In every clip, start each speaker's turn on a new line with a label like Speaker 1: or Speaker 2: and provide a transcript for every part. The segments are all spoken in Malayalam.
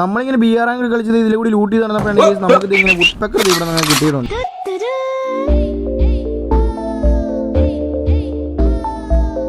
Speaker 1: നമ്മളിങ്ങനെ BR റാങ്ക് കളിച്ചത് ഇതിൽ കൂടി ലൂട്ട് ചെയ്ത് നടന്നപ്പോഴാണ് നമുക്ക് ഇങ്ങനെ വുഡ്പെക്കർ ഇവിടെ നിന്ന് കിട്ടിയിട്ടുണ്ട്.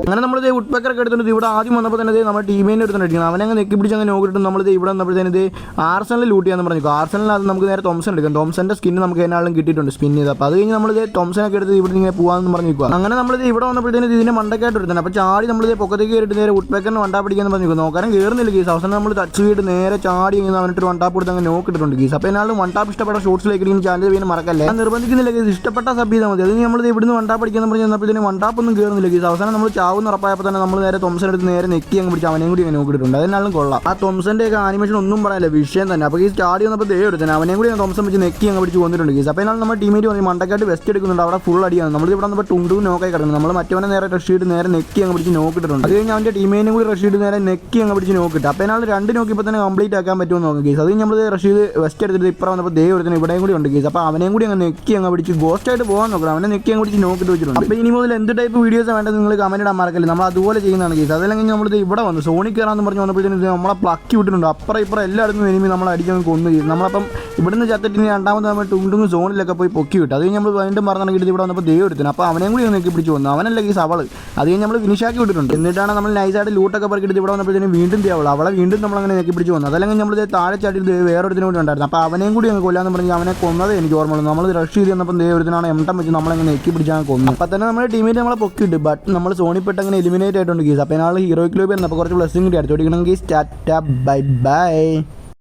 Speaker 1: അങ്ങനെ നമ്മൾ വുഡ്പെക്കറൊക്കെ എടുത്തിട്ട് ഇവിടെ ആദ്യം വന്നപ്പോൾ തന്നെ നമ്മുടെ ടീമിനെ എടുത്തിട്ടുണ്ട്. അവനെ അങ്ങ് നെക്കി പിടിച്ച് അങ്ങനെ നോക്കിയിട്ട് നമ്മൾ ഇവിടെ വന്നപ്പോഴത്തേന് ആർസണൽ ലൂട്ട് ചെയ്യാന്ന് പറഞ്ഞു. ആർസണലിൽ അത് നമുക്ക് നേരെ തോംസൺ എടുക്കാം. തോംസന്റെ സ്കിന്ന് നമുക്ക് എന്നാളും കിട്ടിയിട്ടുണ്ട് സ്പിൻ ചെയ്ത്. അപ്പോൾ അത് കഴിഞ്ഞ് നമ്മൾ തോംസനൊക്കെ എടുത്ത് ഇവിടെ ഇങ്ങനെ പോകാമെന്ന് പറഞ്ഞു നിൽക്കുക. അങ്ങനെ നമ്മൾ ഇവിടെ വന്നപ്പോഴത്തേന് ഇതിന്റെ മണ്ടക്കായിട്ട് എടുത്തത്. അപ്പോൾ ചാടി നമ്മൾ പൊക്കത്തേക്ക് കയറിയിട്ട് നേരെ വുഡ്പെക്കറിന് വണ്ടാ പിടിക്കാന്ന് പറഞ്ഞു നോക്കാനും കയറുന്നില്ല കേസ്. അവസാനം നമ്മൾ ടച്ച് ചെയ്തിട്ട് നേരെ ചാടി കഴിഞ്ഞാൽ അവനിട്ട് വണ്ടാപ്പ് കൊടുത്ത് അങ്ങനെ നോക്കിയിട്ടുണ്ട് കേസ്. അപ്പോൾ എന്നാലും വണ്ടാപ്പ് ഇഷ്ടപ്പെട്ട ഷോട്ട്സിലേക്ക് ചാനൽ ചെയ്യാൻ മറക്കല്ലേ. നിർബന്ധിക്കുന്നില്ല കേസ്, ഇഷ്ടപ്പെട്ട സബ് ചെയ്താൽ മതി. അത് നമ്മൾ ഇവിടുന്ന് വണ്ടാ പഠിക്കാന്ന് പറഞ്ഞ് വന്നപ്പോഴത്തേന് വണ്ടാപ്പൊന്നും കയറുന്നില്ല കേസ്. അവസാനം നമ്മൾ ചാവുന്ന ഉറപ്പായപ്പോൾ തന്നെ നമ്മൾ നേരെ തോംസൺ എടുത്ത് നേരെ നെക്കി അങ്ങ് പിടിച്ച് അവനെയും കൂടി അങ്ങനെ നോക്കിയിട്ടുണ്ട്. അതിനാലും കൊള്ളാം. ആ തോംസന്റെ ഒക്കെ ആനിമേഷൻ ഒന്നും പറയാനില്ല, വിഷയം തന്നെ. അപ്പോൾ ഈ സ്റ്റാർട്ട് ചെയ്യുന്നപ്പോൾ എടുത്തന്നെ അവനെയും കൂടി തോംസൺ വെച്ച് നെക്കി അങ്ങ് പിടിച്ച് കൊന്നിട്ടുണ്ട് കേസ്. അപ്പോൾ എന്നാൽ നമ്മുടെ ടീമേറ്റ് പറഞ്ഞ് മണ്ടക്കായിട്ട് വെസ്റ്റ് എടുക്കുന്നുണ്ട്. അവിടെ ഫുൾ അടിയാണ്. നമ്മൾ ഇവിടെ വന്നപ്പോൾ ടുണ്ടു നോക്കായി കിടക്കുന്നു. നമ്മൾ മറ്റവനെ നേരെ റഷ് ചെയ്ത് നേരെ നെക്കി അങ്ങ് പിടിച്ച് നോക്കിയിട്ടുണ്ട്. അത് കഴിഞ്ഞ് അവൻ്റെ ടീമേനും കൂടി റഷ് ചെയ്ത് നേരെ നെക്കി അങ്ങ് പിടിച്ച് നോക്കിയിട്ട്. അപ്പോൾ എന്നാൽ രണ്ട് നോക്കിയപ്പോൾ തന്നെ കംപ്ലീറ്റ് ആക്കാൻ പറ്റുമെന്ന് നോക്കാം കേസ്. അത് നമ്മൾ റഷ് ചെയ്ത് വെസ്റ്റ് എടുത്തിട്ട് ഇപ്പുറം വന്നപ്പോൾ ഒരുത്തന്നെ ഇവിടെയും കൂടി ഉണ്ട് കേസ്. അപ്പോൾ അവനെയും കൂടി അങ്ങ് നെക്കി അങ്ങ് പിടിച്ച് ഗോസ്റ്റ് ആയിട്ട് പോകാൻ നോക്കണം. അവനെ നെക്കി അങ്ങ് പിടിച്ച് നോക്കിയിട്ട് വെച്ചിട്ടുണ്ട്. അപ്പോൾ ഇനി മുതൽ എന്ത് ടൈപ്പ് വീഡിയോസ് വേണ്ടത് നിങ്ങൾ കമന്റ് ഇടാൻ മറക്കല്ലേ. നമ്മൾ അതുപോലെ ചെയ്യുന്നതാണ് കേസ്. അതല്ലെങ്കിൽ നമ്മൾ ഇവിടെ വന്നു സോണി കയറാന്ന് പറഞ്ഞ് വന്നപ്പോഴത്തേന് നമ്മളെ പ്ലക്കി വിട്ടിട്ടുണ്ട്. അപ്പുറം ഇപ്പുറം എല്ലായിടത്തും എനിമി നമ്മൾ അടിക്കാൻ കൊന്നു ചെയ്തു. നമ്മളപ്പം ഇവിടുന്ന് ചത്തിട്ട് രണ്ടാമത് നമ്മൾ ടുണ്ടും സോണിലൊക്കെ പോയി പൊക്കി വിട്ടു. അത് കഴിഞ്ഞ് നമ്മൾ വീണ്ടും പറഞ്ഞിട്ട് ഇവിടെ വന്നപ്പോൾ എടുത്തിന്. അപ്പോൾ അവനെയും കൂടി നെക്കി പിടിച്ച് വന്നു. അവനല്ല കേസ് അവൾ. അത് കഴിഞ്ഞ് നമ്മൾ ഫിനിഷാക്കി വിട്ടിട്ടുണ്ട്. എന്നിട്ടാണ് നമ്മൾ നൈസായിട്ട് ലൂട്ടൊക്കെ പറക്കിയിട്ട് ഇവിടെ വന്നപ്പോഴത്തേനും വീണ്ടും അവളെ വീണ്ടും നമ്മളങ്ങനെ നെക്കി പിടിച്ച് വന്നു. അതല്ലെങ്കിൽ നമ്മൾ താഴെ ചാട്ടിയിട്ട് വേറൊരുത്തിനും കൂടി ഉണ്ടായിരുന്നു. അപ്പോൾ അവനെയും കൂടി അങ്ങ് കൊല്ലാന്ന് പറഞ്ഞ് അവനെ കൊന്നത് എനിക്ക് ഓർമ്മയുള്ളൂ. നമ്മൾ റഷ് ചെയ്ത് വന്നപ്പോൾ ഒരുത്തിനാണ് എംട്ടം വെച്ച് നമ്മളങ്ങനെ നെക്കി പിടിച്ചാൽ കൊന്നു. അപ്പോൾ തന്നെ നമ്മുടെ ടീമിൽ നമ്മളെ പൊക്കിയിട്ട് ബട്ട് നമ്മൾ സോണിപ്പെട്ട് അങ്ങനെ എലിമിനേറ്റ് ആയിട്ടുണ്ട് കേസ്. അപ്പോൾ നാളെ ഹീറോയ്ക്ക് ലോബി അപ്പോൾ കുറച്ച് ബ്ലെസ്സിങ് കിട്ടി. അടുത്തോടിക്കണമെങ്കിൽ ടാറ്റ ബൈ ബൈ.